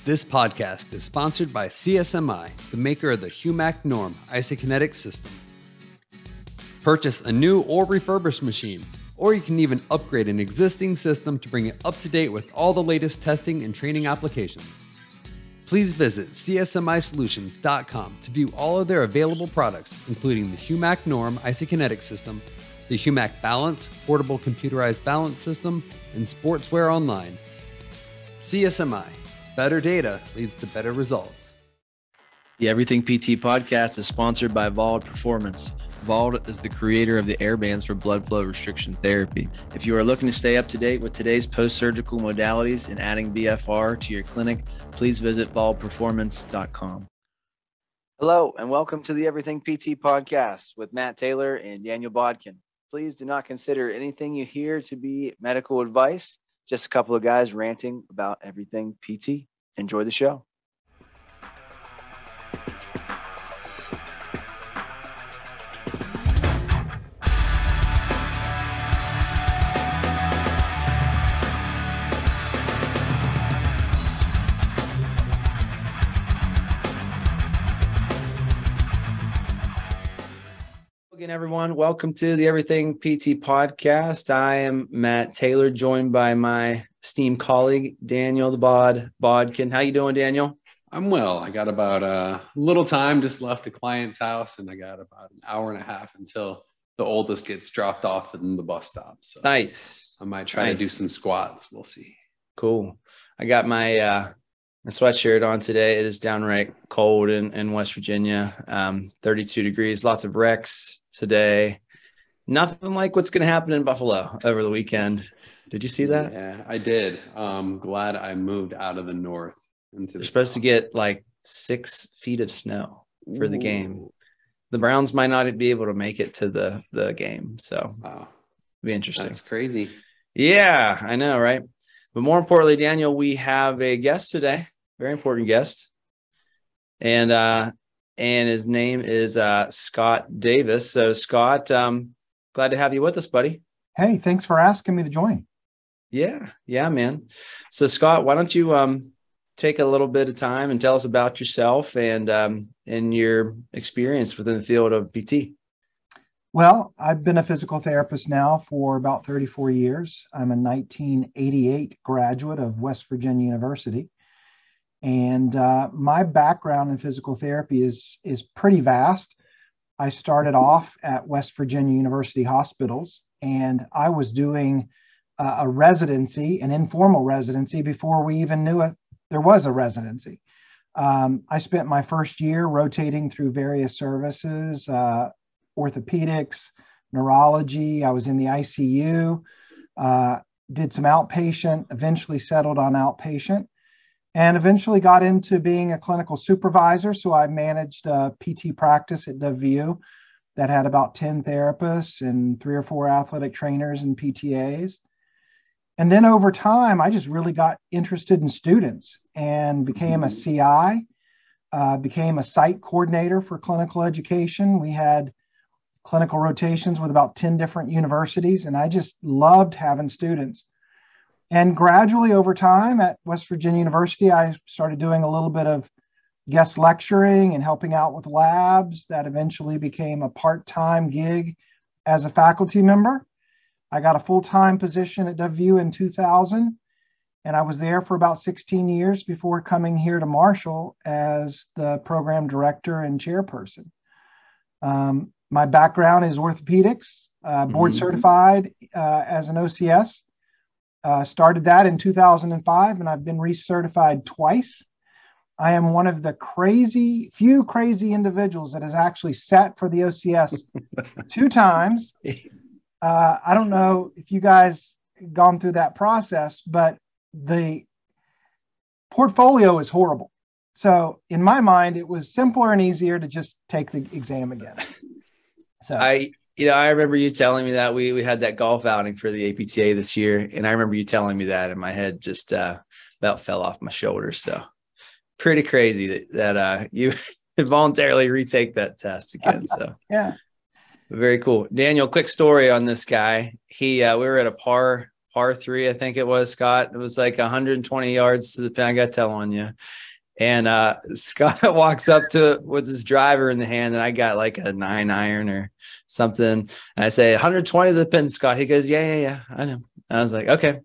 This podcast is sponsored by CSMI, the maker of the HUMAC Norm isokinetic system. Purchase a new or refurbished machine, or you can even upgrade an existing system to bring it up to date with all the latest testing and training applications. Please visit csmisolutions.com to view all of their available products, including the HUMAC Norm isokinetic system, the HUMAC Balance portable computerized balance system, and Sportswear Online. CSMI. Better data leads to better results. The Everything PT podcast is sponsored by Vald Performance. Vald is the creator of the airbands for blood flow restriction therapy. If you are looking to stay up to date with today's post-surgical modalities and adding VFR to your clinic, please visit valdperformance.com. Hello, and welcome to the Everything PT podcast with Matt Taylor and Daniel Bodkin. Please do not consider anything you hear to be medical advice. Just a couple of guys ranting about everything PT. Enjoy the show. Again, everyone, welcome to the Everything PT podcast. I am Matt Taylor, joined by my esteemed colleague, Daniel the Bodkin. How you doing, Daniel? I'm well. I got about a little time, just left the client's house, and I got about an hour and a half until the oldest gets dropped off in the bus stop. So nice. I might try to do some squats. We'll see. Cool. I got my sweatshirt on today. It is downright cold in West Virginia, 32 degrees, lots of wrecks today. Nothing like what's going to happen in Buffalo over the weekend. Did you see that? Yeah, I did. Glad I moved out of the north. They're supposed to get like 6 feet of snow for the game. The Browns might not be able to make it to the game. So wow. It'll be interesting. That's crazy. Yeah, I know, right? But more importantly, Daniel, we have a guest today, very important guest. And his name is Scott Davis. So Scott, glad to have you with us, buddy. Hey, thanks for asking me to join. Yeah, man. So Scott, why don't you take a little bit of time and tell us about yourself and your experience within the field of PT? Well, I've been a physical therapist now for about 34 years. I'm a 1988 graduate of West Virginia University. And my background in physical therapy is pretty vast. I started off at West Virginia University Hospitals, and I was doing a residency, an informal residency, before we even knew there was a residency. I spent my first year rotating through various services, orthopedics, neurology. I was in the ICU, did some outpatient, eventually settled on outpatient, and eventually got into being a clinical supervisor. So I managed a PT practice at WVU that had about 10 therapists and 3 or 4 athletic trainers and PTAs. And then over time, I just really got interested in students and became a CI, became a site coordinator for clinical education. We had clinical rotations with about 10 different universities, and I just loved having students. And gradually over time at West Virginia University, I started doing a little bit of guest lecturing and helping out with labs. That eventually became a part-time gig as a faculty member. I got a full-time position at WVU in 2000, and I was there for about 16 years before coming here to Marshall as the program director and chairperson. My background is orthopedics, board certified as an OCS. Started that in 2005, and I've been recertified twice. I am one of the few crazy individuals that has actually sat for the OCS 2 times. I don't know if you guys gone through that process, but the portfolio is horrible. So in my mind, it was simpler and easier to just take the exam again. So I remember you telling me that we had that golf outing for the APTA this year. And I remember you telling me that, and my head just about fell off my shoulders. So pretty crazy that you voluntarily retake that test again. So yeah. Very cool. Daniel, quick story on this guy. We were at a par par 3, I think it was, Scott. It was like 120 yards to the pin. I got to tell on you. And Scott walks up to it with his driver in the hand, and I got like a 9-iron or something. And I say, 120 to the pin, Scott. He goes, yeah, I know. I was like, okay.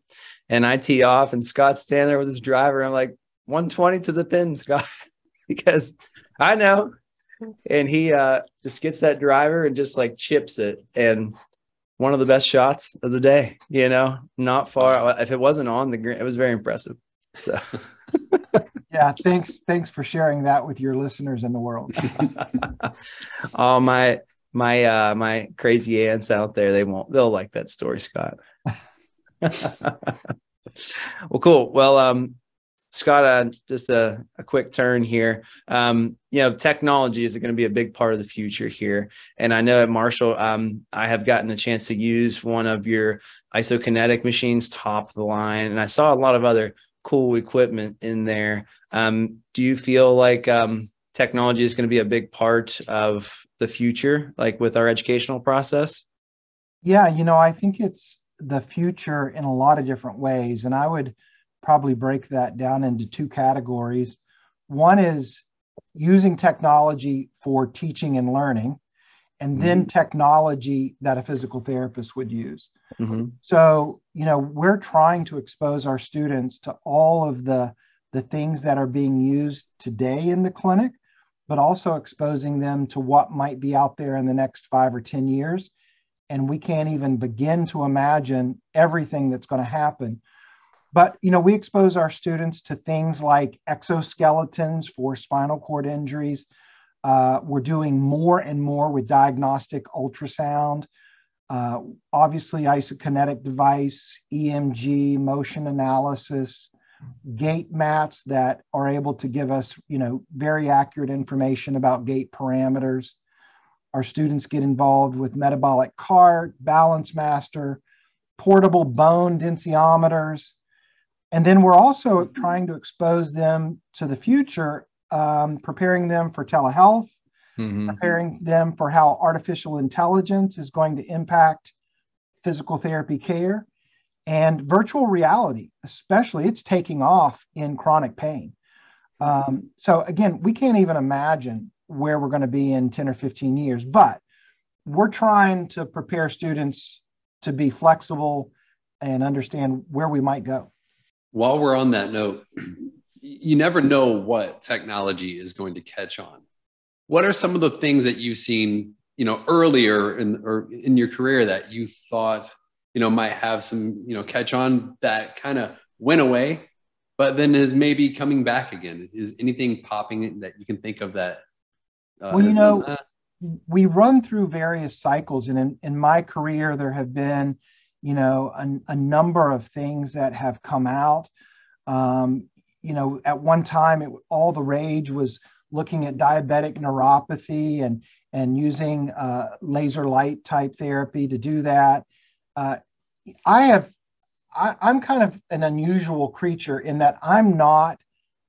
And I tee off, and Scott's standing there with his driver. I'm like, 120 to the pin, Scott, because I know. And he just gets that driver and just like chips it. And one of the best shots of the day, you know, not far. If it wasn't on the green, it was very impressive. So. Yeah, thanks for sharing that with your listeners in the world. Oh, my crazy aunts out there, they'll like that story, Scott. Well, cool. Well, Scott, just a quick turn here. Technology is going to be a big part of the future here. And I know at Marshall, I have gotten a chance to use one of your isokinetic machines, top of the line, and I saw a lot of other cool equipment in there. Do you feel like technology is going to be a big part of the future, like with our educational process? Yeah, I think it's the future in a lot of different ways. And I would probably break that down into 2 categories. One is using technology for teaching and learning, and then technology that a physical therapist would use. Mm-hmm. So, we're trying to expose our students to all of the things that are being used today in the clinic, but also exposing them to what might be out there in the next 5 or 10 years. And we can't even begin to imagine everything that's going to happen. But, we expose our students to things like exoskeletons for spinal cord injuries. We're doing more and more with diagnostic ultrasound, obviously isokinetic device, EMG, motion analysis, gait mats that are able to give us, very accurate information about gait parameters. Our students get involved with metabolic cart, balance master, portable bone densitometers. And then we're also trying to expose them to the future, preparing them for telehealth, preparing them for how artificial intelligence is going to impact physical therapy care, and virtual reality, especially, it's taking off in chronic pain. So again, we can't even imagine where we're going to be in 10 or 15 years, but we're trying to prepare students to be flexible and understand where we might go. While we're on that note, you never know what technology is going to catch on. What are some of the things that you've seen, earlier in your career that you thought, might have some, catch on that kind of went away, but then is maybe coming back again? Is anything popping that you can think of that? We run through various cycles, and in my career, there have been, a number of things that have come out. At one time, all the rage was looking at diabetic neuropathy and using laser light type therapy to do that. I'm kind of an unusual creature in that I'm not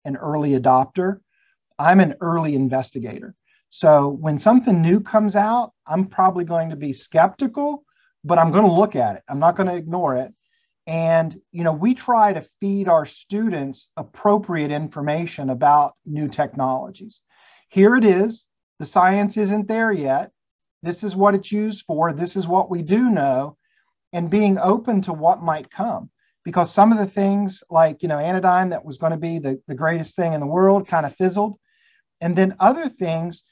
an early adopter. I'm an early investigator. So when something new comes out, I'm probably going to be skeptical, but I'm going to look at it. I'm not going to ignore it. And, we try to feed our students appropriate information about new technologies. Here it is. The science isn't there yet. This is what it's used for. This is what we do know. And being open to what might come. Because some of the things like, anodyne that was going to be the greatest thing in the world kind of fizzled. And then other things,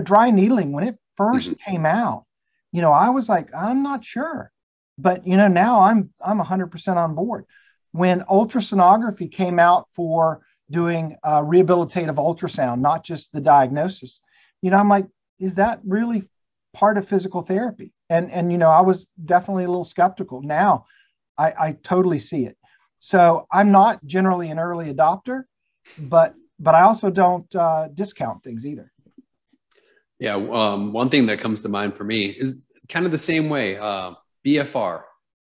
dry needling, when it first came out, I was like, I'm not sure. But, now I'm 100% on board. When ultrasonography came out for doing rehabilitative ultrasound, not just the diagnosis, I'm like, is that really part of physical therapy? And I was definitely a little skeptical. Now I totally see it. So I'm not generally an early adopter, but I also don't discount things either. Yeah. One thing that comes to mind for me is kind of the same way. BFR.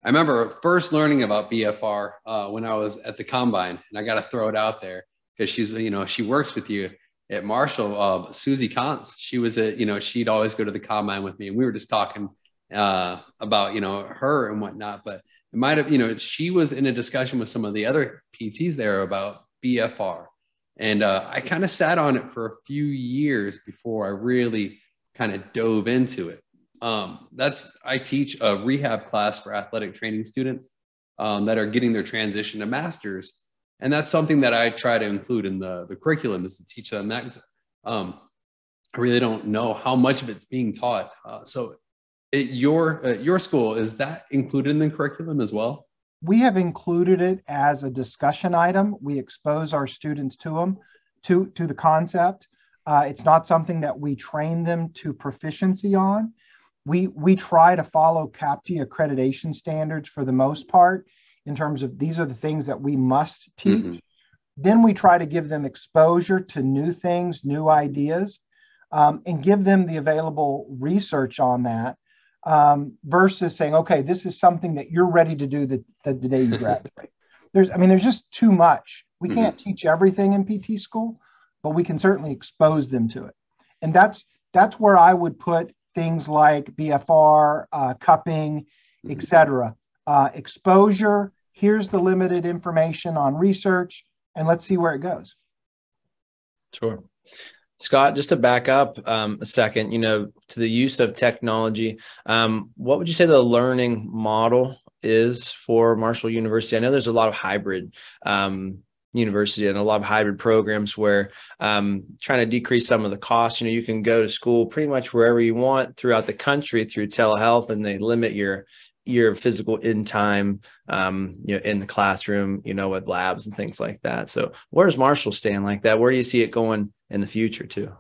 I remember first learning about BFR when I was at the Combine, and I got to throw it out there because she's, she works with you at Marshall. Susie Kantz, she was she'd always go to the Combine with me, and we were just talking about, her and whatnot. But it might have, she was in a discussion with some of the other PTs there about BFR. And I kind of sat on it for a few years before I really kind of dove into it. I teach a rehab class for athletic training students that are getting their transition to masters. And that's something that I try to include in the curriculum, is to teach them that. I really don't know how much of it's being taught. So at your school, is that included in the curriculum as well? We have included it as a discussion item. We expose our students to the concept. It's not something that we train them to proficiency on. We try to follow CAPTA accreditation standards for the most part, in terms of these are the things that we must teach. Mm-hmm. Then we try to give them exposure to new things, new ideas, and give them the available research on that, versus saying, okay, this is something that you're ready to do the day you graduate. There's just too much. We can't teach everything in PT school, but we can certainly expose them to it. And that's where I would put things like BFR, cupping, etc. Exposure, here's the limited information on research, and let's see where it goes. Sure. Scott, just to back up a second, to the use of technology, what would you say the learning model is for Marshall University? I know there's a lot of hybrid university and a lot of hybrid programs where trying to decrease some of the costs. You can go to school pretty much wherever you want throughout the country through telehealth, and they limit your physical in time, in the classroom, with labs and things like that. So where does Marshall stand like that? Where do you see it going in the future too?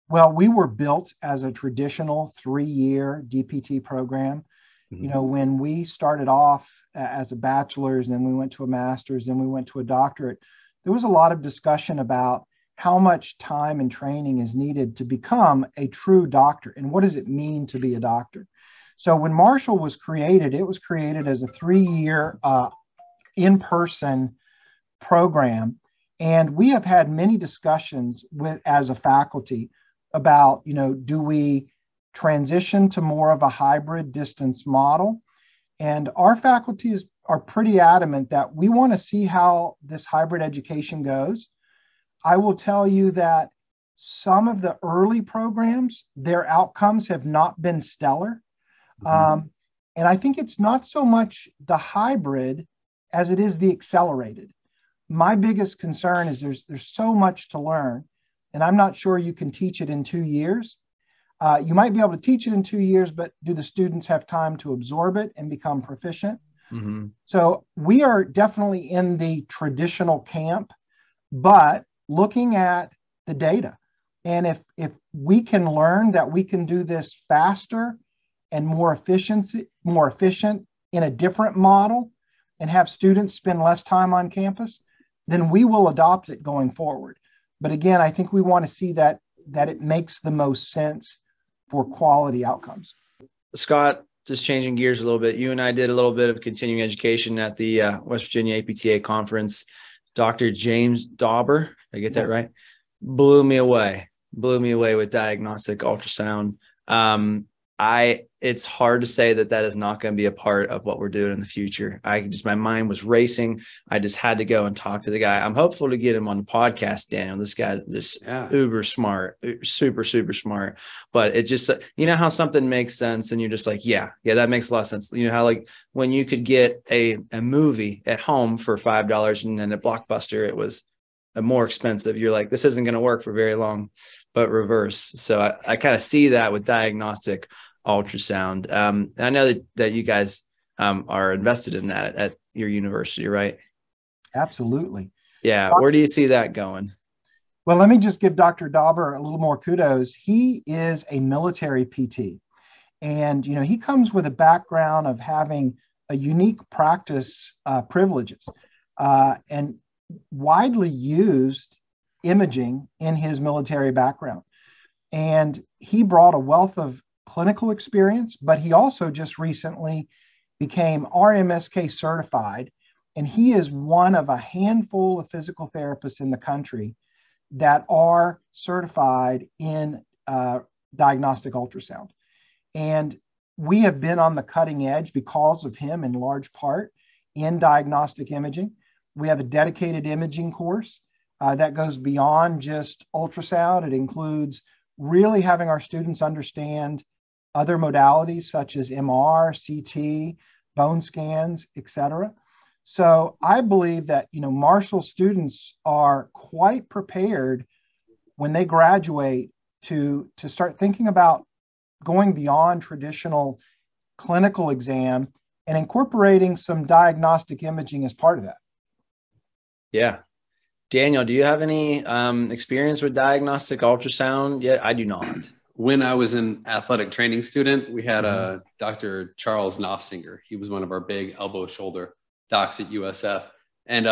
Well, we were built as a traditional 3-year DPT program. Mm-hmm. When we started off as a bachelor's, then we went to a master's, then we went to a doctorate, there was a lot of discussion about how much time and training is needed to become a true doctor, and what does it mean to be a doctor. So when Marshall was created, it was created as a 3-year in-person program. And we have had many discussions as a faculty about, do we transition to more of a hybrid distance model? And our faculty are pretty adamant that we want to see how this hybrid education goes. I will tell you that some of the early programs, their outcomes have not been stellar. And I think it's not so much the hybrid as it is the accelerated. My biggest concern is there's so much to learn, and I'm not sure you can teach it in 2 years. You might be able to teach it in 2 years, but do the students have time to absorb it and become proficient? Mm-hmm. So we are definitely in the traditional camp, but looking at the data. And if we can learn that we can do this faster and more efficient in a different model and have students spend less time on campus, then we will adopt it going forward. But again, I think we want to see that it makes the most sense for quality outcomes. Scott, just changing gears a little bit, you and I did a little bit of continuing education at the West Virginia APTA conference. Dr. James Dauber, did I get that right? Blew me away with diagnostic ultrasound. It's hard to say that is not going to be a part of what we're doing in the future. My mind was racing. I just had to go and talk to the guy. I'm hopeful to get him on the podcast, Daniel. This guy's just uber smart, super, super smart. But it just, how something makes sense and you're just like, yeah, that makes a lot of sense. How like when you could get a movie at home for $5 and then at Blockbuster, it was more expensive. You're like, this isn't going to work for very long, but reverse. So I kind of see that with diagnostic ultrasound. I know that you guys are invested in that at your university, right? Absolutely. Yeah. Where do you see that going? Well, let me just give Dr. Dauber a little more kudos. He is a military PT, and he comes with a background of having a unique practice privileges and widely used imaging in his military background. And he brought a wealth of clinical experience, but he also just recently became RMSK certified. And he is one of a handful of physical therapists in the country that are certified in diagnostic ultrasound. And we have been on the cutting edge because of him in large part in diagnostic imaging. We have a dedicated imaging course that goes beyond just ultrasound. It includes really having our students understand other modalities such as MR, CT, bone scans, etc. So I believe that, Marshall students are quite prepared when they graduate to start thinking about going beyond traditional clinical exam and incorporating some diagnostic imaging as part of that. Yeah. Daniel, do you have any experience with diagnostic ultrasound yet? I do not. When I was an athletic training student, we had a Dr. Charles Knopfsinger. He was one of our big elbow shoulder docs at USF. And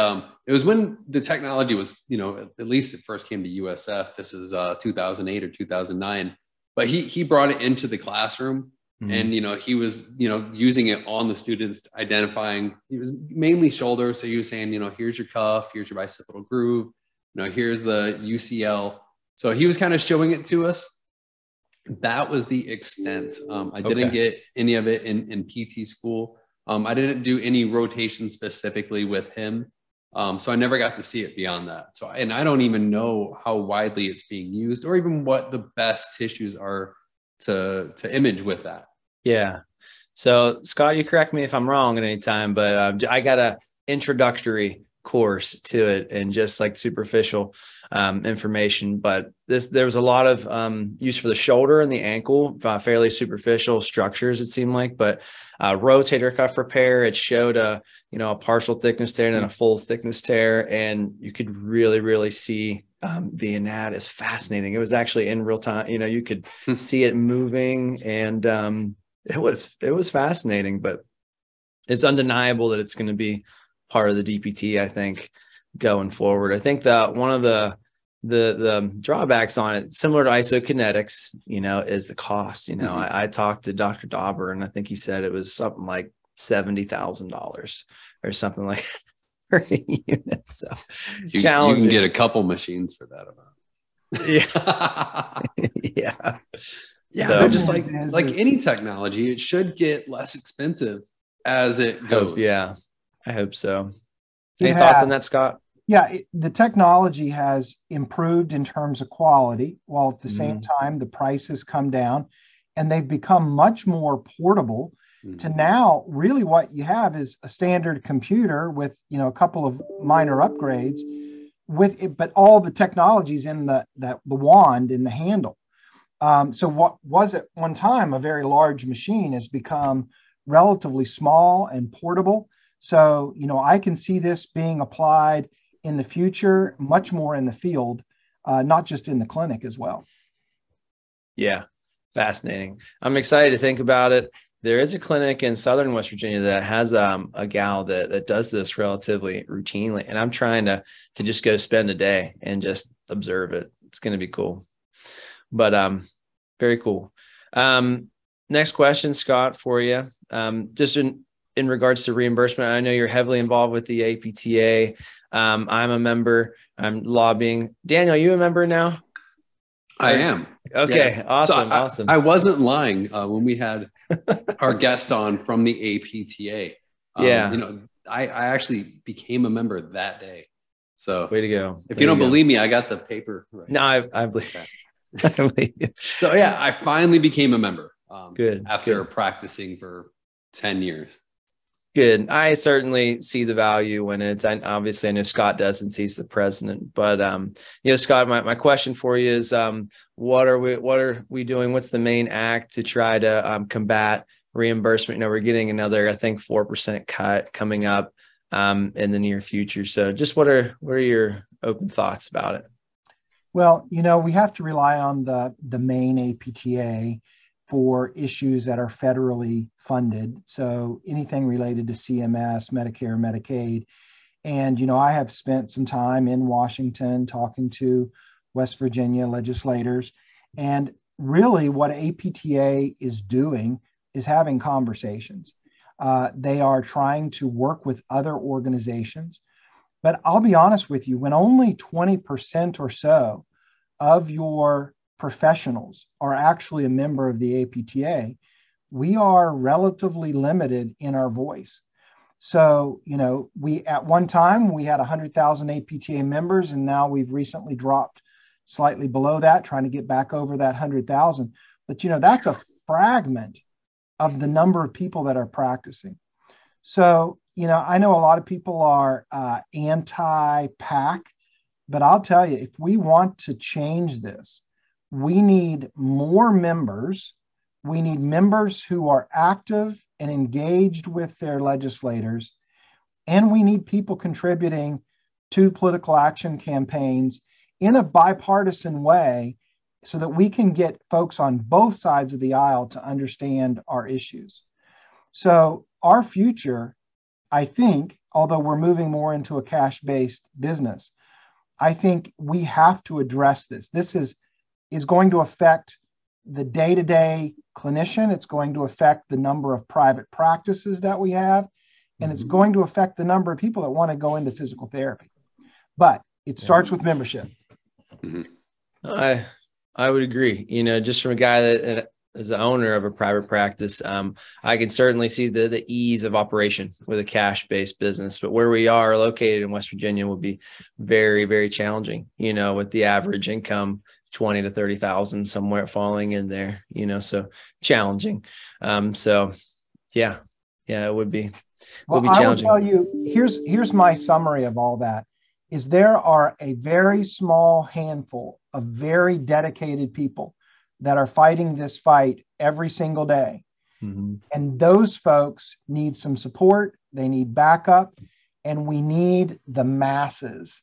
it was when the technology was, at least it first came to USF. This is 2008 or 2009. But he brought it into the classroom. And, he was, using it on the students, identifying, it was mainly shoulder. So he was saying, here's your cuff, here's your bicipital groove, here's the UCL. So he was kind of showing it to us. That was the extent. I didn't get any of it in PT school. I didn't do any rotation specifically with him. So I never got to see it beyond that. So, and I don't even know how widely it's being used or even what the best tissues are to image with that. Yeah. So Scott, you correct me if I'm wrong at any time, but I got a introductory course to it and just like superficial information, but there was a lot of use for the shoulder and the ankle, fairly superficial structures it seemed like, but rotator cuff repair, it showed a partial thickness tear and then a full thickness tear, and you could really see the anatomy is fascinating. It was actually in real time, you could see it moving, and it was fascinating, but it's undeniable that it's going to be part of the DPT, I think, going forward. I think that one of the drawbacks on it, similar to isokinetics, is the cost. I talked to Dr. Dauber, and I think he said it was something like $70,000 or something like per unit. So you can get a couple machines for that amount. Yeah. Yeah. So just like any technology, it should get less expensive as it goes. I hope so. Any thoughts on that, Scott? Yeah, the technology has improved in terms of quality, while at the same time, the price has come down and they've become much more portable to now really what you have is a standard computer with, a couple of minor upgrades with it, but all the technologies in the wand in the handle. So what was at one time a very large machine has become relatively small and portable. So, I can see this being applied in the future, much more in the field, not just in the clinic as well. Yeah, fascinating. I'm excited to think about it. There is a clinic in Southern West Virginia that has a gal that does this relatively routinely, and I'm trying to just go spend a day and just observe it. It's going to be cool. But very cool. Next question, Scott, for you. Just in regards to reimbursement, I know you're heavily involved with the APTA. I'm a member. I'm lobbying. Daniel, you a member now? I am. Okay. Yeah. Awesome. So awesome. I wasn't lying when we had our guest on from the APTA. I actually became a member that day. So way to go. If you don't believe me, I got the paper. Right. No, I believe that. I believe you. So yeah, I finally became a member. Good. After practicing for 10 years. Good. I certainly see the value in it. Obviously, I know Scott does since he's the president. But Scott, my question for you is, what are we doing? What's the main act to try to combat reimbursement? We're getting another, I think, 4% cut coming up in the near future. So, just what are your open thoughts about it? Well, we have to rely on the main APTA for issues that are federally funded. So anything related to CMS, Medicare, Medicaid. And, I have spent some time in Washington talking to West Virginia legislators. And really what APTA is doing is having conversations. They are trying to work with other organizations. But I'll be honest with you, when only 20% or so of your professionals are actually a member of the APTA, we are relatively limited in our voice. So, we at one time we had 100,000 APTA members, and now we've recently dropped slightly below that, trying to get back over that 100,000. But that's a fragment of the number of people that are practicing. So, I know a lot of people are anti-PAC, but I'll tell you, if we want to change this, we need more members. We need members who are active and engaged with their legislators. And we need people contributing to political action campaigns in a bipartisan way so that we can get folks on both sides of the aisle to understand our issues. So our future, I think, although we're moving more into a cash-based business, I think we have to address this. This is going to affect the day-to-day clinician. It's going to affect the number of private practices that we have, and it's going to affect the number of people that want to go into physical therapy. But it starts with membership. I would agree. Just from a guy that is the owner of a private practice, I can certainly see the ease of operation with a cash-based business. But where we are located in West Virginia will be very, very challenging, with the average income 20 to 30,000 somewhere falling in there, so challenging. Yeah, it would be. Well, I will tell you, here's my summary of all that, is there are a very small handful of very dedicated people that are fighting this fight every single day. And those folks need some support. They need backup, and we need the masses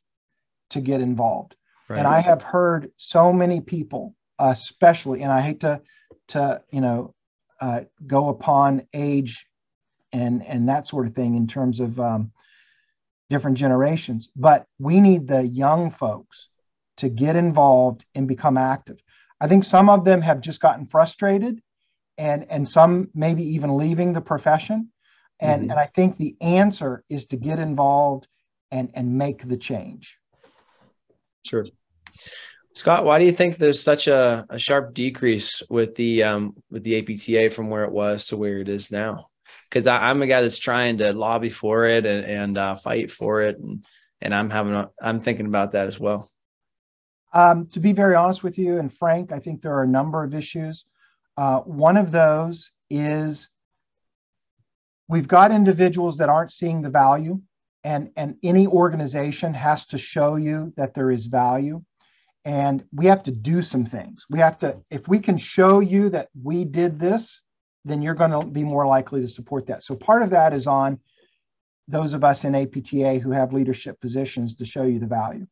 to get involved. Right. And I have heard so many people, especially, and I hate to go upon age and that sort of thing in terms of different generations, but we need the young folks to get involved and become active. I think some of them have just gotten frustrated, and some maybe even leaving the profession. And I think the answer is to get involved and make the change. Sure. Scott, why do you think there's such a sharp decrease with the APTA from where it was to where it is now? Because I'm a guy that's trying to lobby for it and fight for it, and I'm thinking about that as well. To be very honest with you and frank, I think there are a number of issues. One of those is we've got individuals that aren't seeing the value, and any organization has to show you that there is value. And we have to do some things. If we can show you that we did this, then you're going to be more likely to support that. So part of that is on those of us in APTA who have leadership positions to show you the value.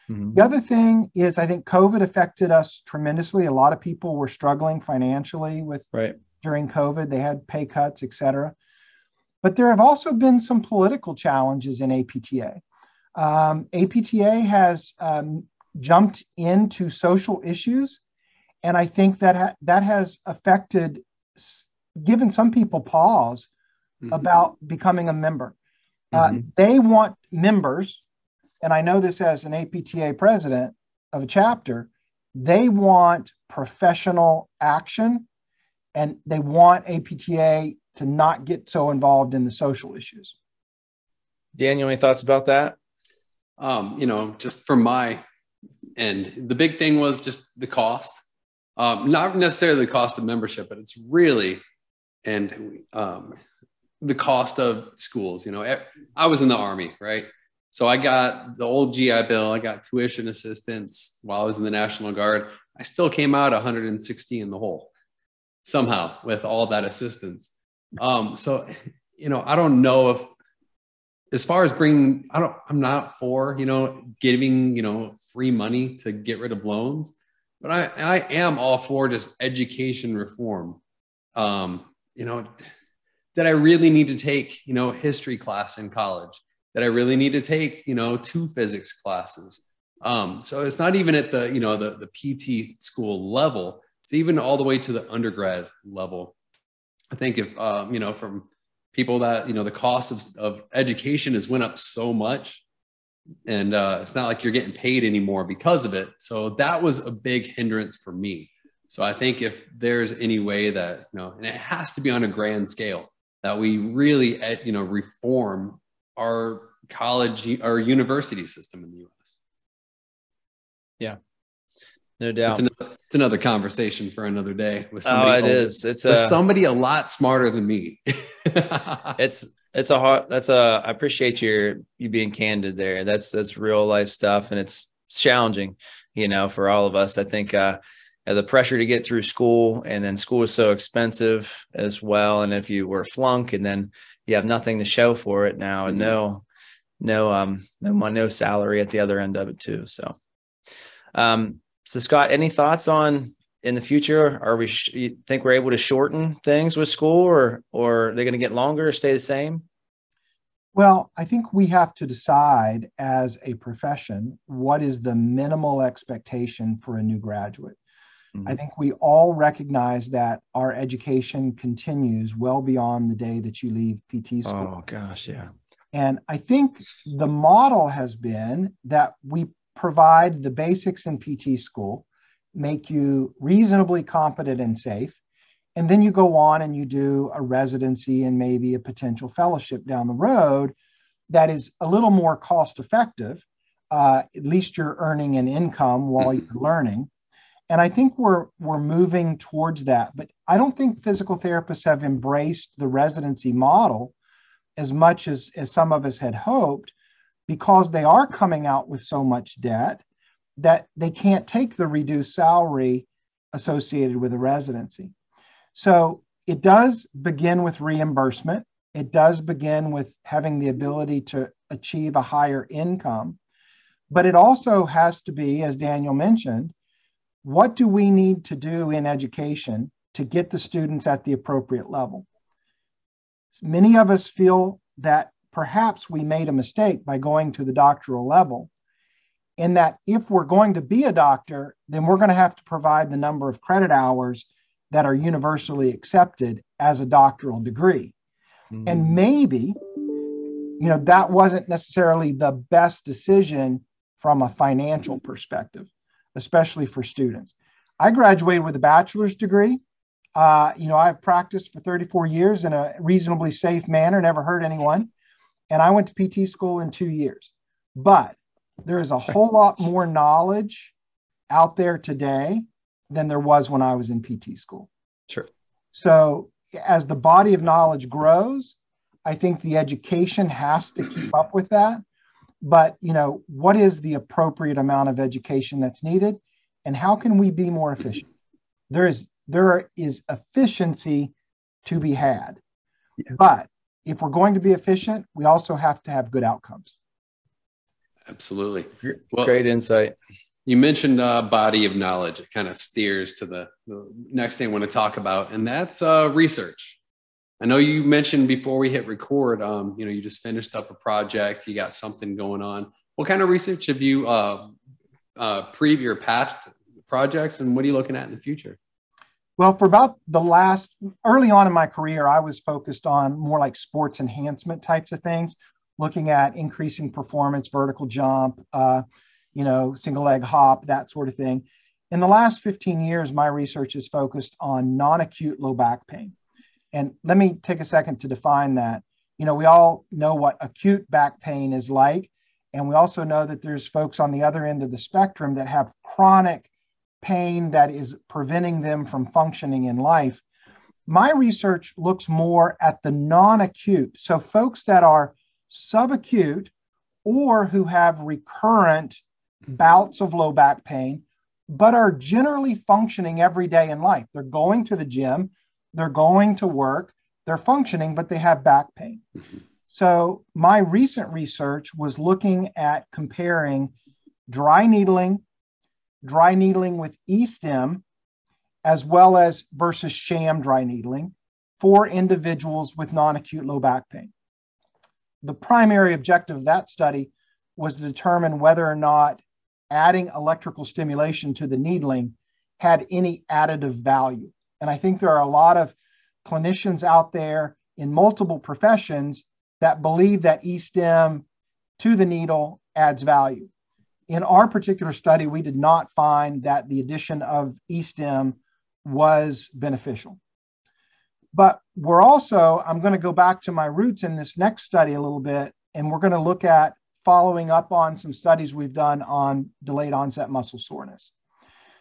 The other thing is, I think COVID affected us tremendously. A lot of people were struggling financially during COVID. They had pay cuts, et cetera. But there have also been some political challenges in APTA. APTA has jumped into social issues, and I think that has given some people pause about becoming a member. They want members, and I know this as an APTA president of a chapter, they want professional action, and they want APTA to not get so involved in the social issues. Daniel, any thoughts about that? Just from my end, the big thing was just the cost. Not necessarily the cost of membership, but it's really, the cost of schools. I was in the Army, right? So I got the old GI Bill. I got tuition assistance while I was in the National Guard. I still came out 160 in the hole somehow with all that assistance. So, I don't know if, as far as I'm not for, giving, free money to get rid of loans, but I am all for just education reform. That I really need to take, history class in college, that I really need to take, 2 physics classes. So it's not even at the, the PT school level. It's even all the way to the undergrad level. I think if, from people that, the cost of education has went up so much, and it's not like you're getting paid anymore because of it. So that was a big hindrance for me. So I think if there's any way that, and it has to be on a grand scale, that we really, reform our college or university system in the U.S. Yeah, no doubt. It's another conversation for another day with somebody. Oh, it is. It's somebody a lot smarter than me. I appreciate you being candid there. That's real life stuff, and it's challenging, for all of us. I think the pressure to get through school, and then school is so expensive as well. And if you were a flunk and then you have nothing to show for it now, and no salary at the other end of it too. So Scott, any thoughts on in the future? You think we're able to shorten things with school, or are they going to get longer or stay the same? Well, I think we have to decide as a profession, what is the minimal expectation for a new graduate? I think we all recognize that our education continues well beyond the day that you leave PT school. Oh, gosh, yeah. And I think the model has been that we provide the basics in PT school, make you reasonably competent and safe, and then you go on and you do a residency and maybe a potential fellowship down the road that is a little more cost effective. At least you're earning an income while you're learning. And I think we're moving towards that. But I don't think physical therapists have embraced the residency model as much as some of us had hoped, because they are coming out with so much debt that they can't take the reduced salary associated with a residency. So it does begin with reimbursement. It does begin with having the ability to achieve a higher income. But it also has to be, as Daniel mentioned, what do we need to do in education to get the students at the appropriate level? Many of us feel that perhaps we made a mistake by going to the doctoral level, in that if we're going to be a doctor, then we're going to have to provide the number of credit hours that are universally accepted as a doctoral degree. And maybe, that wasn't necessarily the best decision from a financial perspective, especially for students. I graduated with a bachelor's degree. I've practiced for 34 years in a reasonably safe manner, never hurt anyone. And I went to PT school in 2 years. But there is a whole lot more knowledge out there today than there was when I was in PT school. Sure. So as the body of knowledge grows, I think the education has to keep up with that. But, what is the appropriate amount of education that's needed, and how can we be more efficient? There is efficiency to be had. Yeah. But if we're going to be efficient, we also have to have good outcomes. Absolutely. Well, great insight. You mentioned body of knowledge. It kind of steers to the next thing I want to talk about, and that's research. I know you mentioned before we hit record, you just finished up a project, you got something going on. What kind of research have you your past projects, and what are you looking at in the future? Well, for about early on in my career, I was focused on more like sports enhancement types of things, looking at increasing performance, vertical jump, single leg hop, that sort of thing. In the last 15 years, my research is focused on non-acute low back pain. And let me take a second to define that. We all know what acute back pain is like. And we also know that there's folks on the other end of the spectrum that have chronic pain that is preventing them from functioning in life. My research looks more at the non-acute. So folks that are subacute or who have recurrent bouts of low back pain, but are generally functioning every day in life. They're going to the gym, they're going to work, they're functioning, but they have back pain. So my recent research was looking at comparing dry needling with E-stim, as well as versus sham dry needling for individuals with non-acute low back pain. The primary objective of that study was to determine whether or not adding electrical stimulation to the needling had any additive value. And I think there are a lot of clinicians out there in multiple professions that believe that E-stim to the needle adds value. In our particular study, we did not find that the addition of E-stim was beneficial. But we're also, I'm going to go back to my roots in this next study a little bit, and we're going to look at following up on some studies we've done on delayed onset muscle soreness.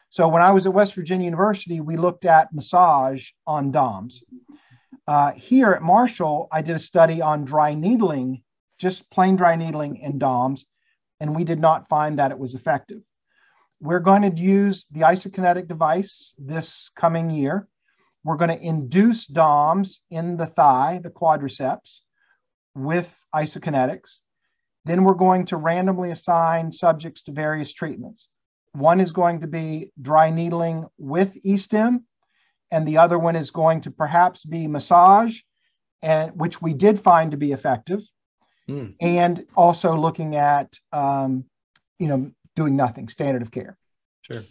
So when I was at West Virginia University, we looked at massage on DOMs. Here at Marshall, I did a study on dry needling, just plain dry needling in DOMs, and we did not find that it was effective. We're going to use the isokinetic device this coming year. We're going to induce DOMs in the thigh, the quadriceps, with isokinetics. Then we're going to randomly assign subjects to various treatments. One is going to be dry needling with E-stim, and the other one is going to perhaps be massage, and which we did find to be effective, and also looking at, doing nothing, standard of care. Sure.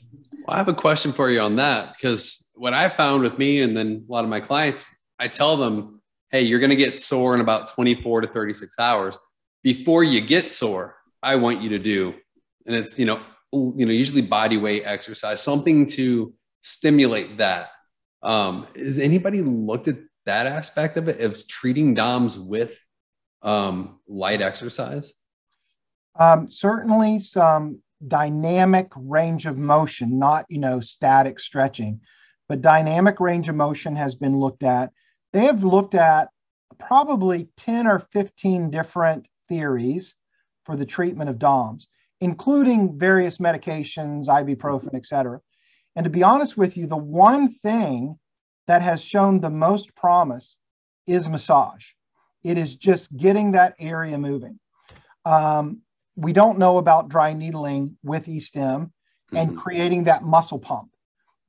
Well, I have a question for you on that, because what I found with me and then a lot of my clients, I tell them, hey, you're going to get sore in about 24 to 36 hours. Before you get sore, I want you to do, and it's, usually body weight exercise, something to stimulate that. Has anybody looked at that aspect of it, of treating DOMs with light exercise? Certainly some dynamic range of motion, not, static stretching, but dynamic range of motion has been looked at. They have looked at probably 10 or 15 different theories for the treatment of DOMs, including various medications, ibuprofen, et cetera. And to be honest with you, the one thing that has shown the most promise is massage. It is just getting that area moving. We don't know about dry needling with E-stim and creating that muscle pump,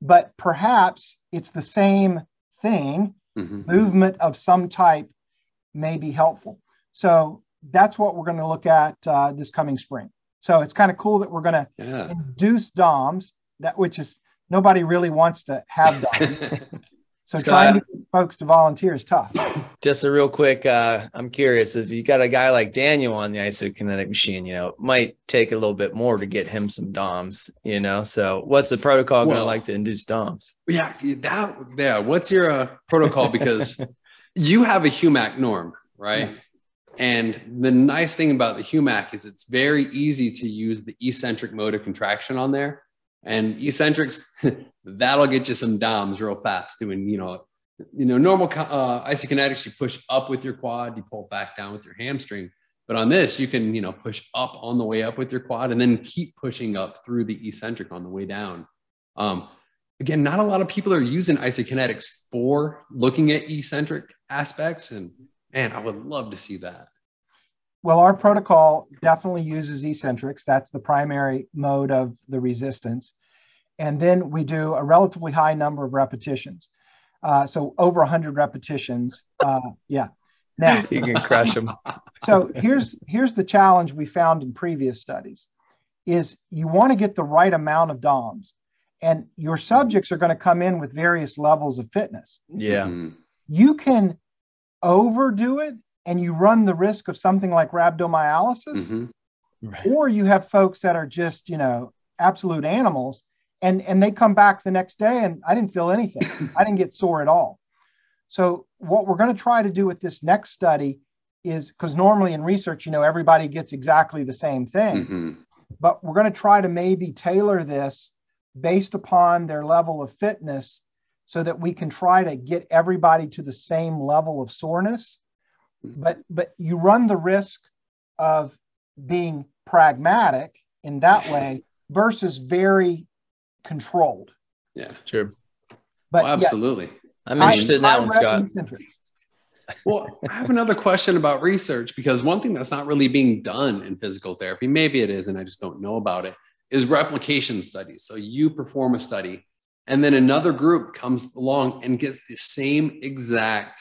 but perhaps it's the same thing. Movement of some type may be helpful. So that's what we're going to look at this coming spring. So it's kind of cool that we're going to induce DOMs, which is nobody really wants to have DOMs. So Scott, trying to get folks to volunteer is tough. Just a real quick, I'm curious, if you got a guy like Daniel on the isokinetic machine, it might take a little bit more to get him some DOMs, so what's the protocol going to like to induce DOMs? Yeah. What's your protocol? Because you have a HUMAC norm, right? Yeah. And the nice thing about the HUMAC is it's very easy to use the eccentric mode of contraction on there. And eccentrics, that'll get you some DOMs real fast. Doing, normal isokinetics, you push up with your quad, you pull back down with your hamstring. But on this, you can, push up on the way up with your quad and then keep pushing up through the eccentric on the way down. Again, not a lot of people are using isokinetics for looking at eccentric aspects. And man, I would love to see that. Well, our protocol definitely uses eccentrics. That's the primary mode of the resistance. And then we do a relatively high number of repetitions. So over 100 repetitions. Yeah. Now you can crush them. So here's the challenge we found in previous studies is you want to get the right amount of DOMs, and your subjects are going to come in with various levels of fitness. Yeah. You can overdo it and you run the risk of something like rhabdomyolysis, Right. Or you have folks that are just, absolute animals, and they come back the next day and I didn't feel anything. I didn't get sore at all. So what we're going to try to do with this next study is, because normally in research, everybody gets exactly the same thing, but we're going to try to maybe tailor this based upon their level of fitness so that we can try to get everybody to the same level of soreness. But you run the risk of being pragmatic in that way versus very controlled. Yeah, sure. But absolutely. Yeah, I'm interested in that one, Scott. Well, I have another question about research, because one thing that's not really being done in physical therapy, maybe it is, and I just don't know about it, is replication studies. So you perform a study and then another group comes along and gets the same exact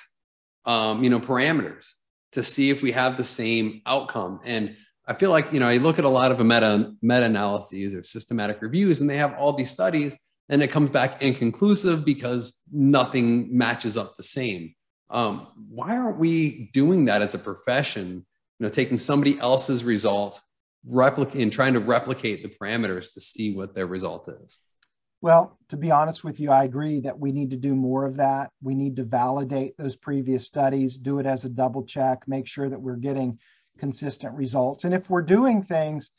parameters to see if we have the same outcome. And I feel like, I look at a lot of meta-analyses or systematic reviews, and they have all these studies and it comes back inconclusive because nothing matches up the same. Why aren't we doing that as a profession? Taking somebody else's result, trying to replicate the parameters to see what their result is. Well, to be honest with you, I agree that we need to do more of that. We need to validate those previous studies, do it as a double check, make sure that we're getting consistent results. And if we're doing things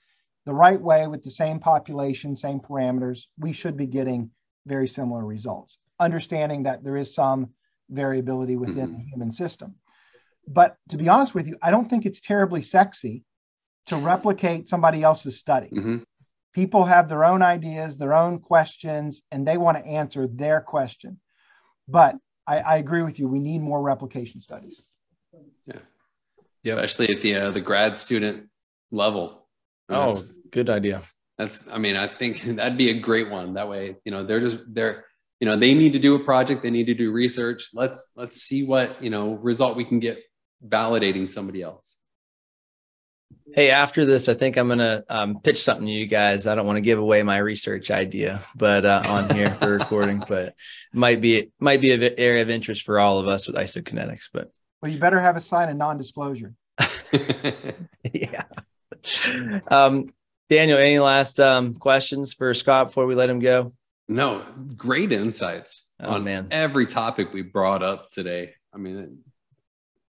the right way with the same population, same parameters, we should be getting very similar results, understanding that there is some variability within the human system. But to be honest with you, I don't think it's terribly sexy to replicate somebody else's study. People have their own ideas, their own questions, and they want to answer their question. But I agree with you. We need more replication studies. Yeah, especially at the grad student level. Oh, good idea. I mean, I think that'd be a great one. That way, they need to do a project. They need to do research. Let's see what, result we can get validating somebody else. Hey, after this, I think I'm going to pitch something to you guys. I don't want to give away my research idea, but on here for recording, but it might be an area of interest for all of us with isokinetics. But well, you better have a sign of non-disclosure. Yeah. Daniel, any last questions for Scott before we let him go? No, great insights on every topic we brought up today. I mean,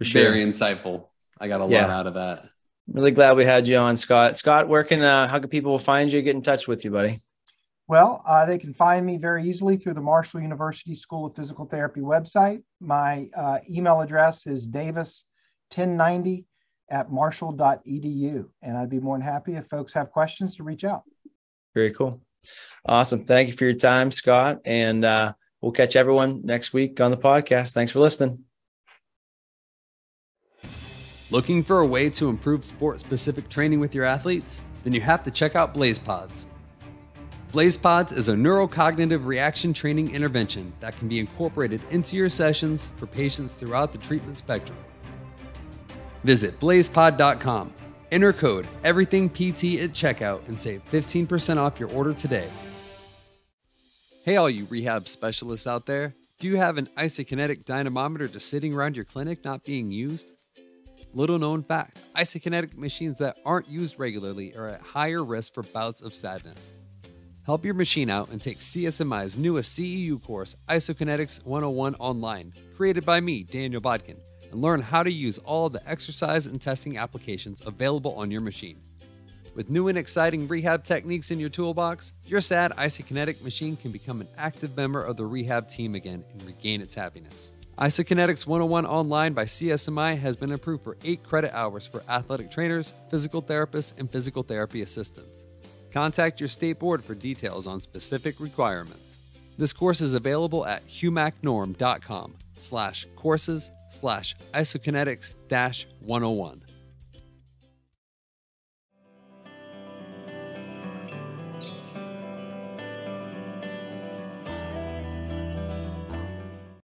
very insightful. I got a lot out of that. Really glad we had you on, Scott. Scott, how can people find you, get in touch with you, buddy? Well, they can find me very easily through the Marshall University School of Physical Therapy website. My email address is davis1090@marshall.edu. And I'd be more than happy if folks have questions to reach out. Very cool. Awesome. Thank you for your time, Scott. And we'll catch everyone next week on the podcast. Thanks for listening. Looking for a way to improve sport-specific training with your athletes? Then you have to check out BlazePods. BlazePods is a neurocognitive reaction training intervention that can be incorporated into your sessions for patients throughout the treatment spectrum. Visit blazepod.com, enter code EVERYTHINGPT at checkout, and save 15% off your order today. Hey, all you rehab specialists out there. Do you have an isokinetic dynamometer just sitting around your clinic not being used? Little known fact, isokinetic machines that aren't used regularly are at higher risk for bouts of sadness. Help your machine out and take CSMI's newest CEU course, Isokinetics 101 online, created by me, Daniel Bodkin, and learn how to use all the exercise and testing applications available on your machine. With new and exciting rehab techniques in your toolbox, your sad isokinetic machine can become an active member of the rehab team again and regain its happiness. Isokinetics 101 online by CSMI has been approved for 8 credit hours for athletic trainers, physical therapists, and physical therapy assistants. Contact your state board for details on specific requirements. This course is available at humacnorm.com/courses/isokinetics-101.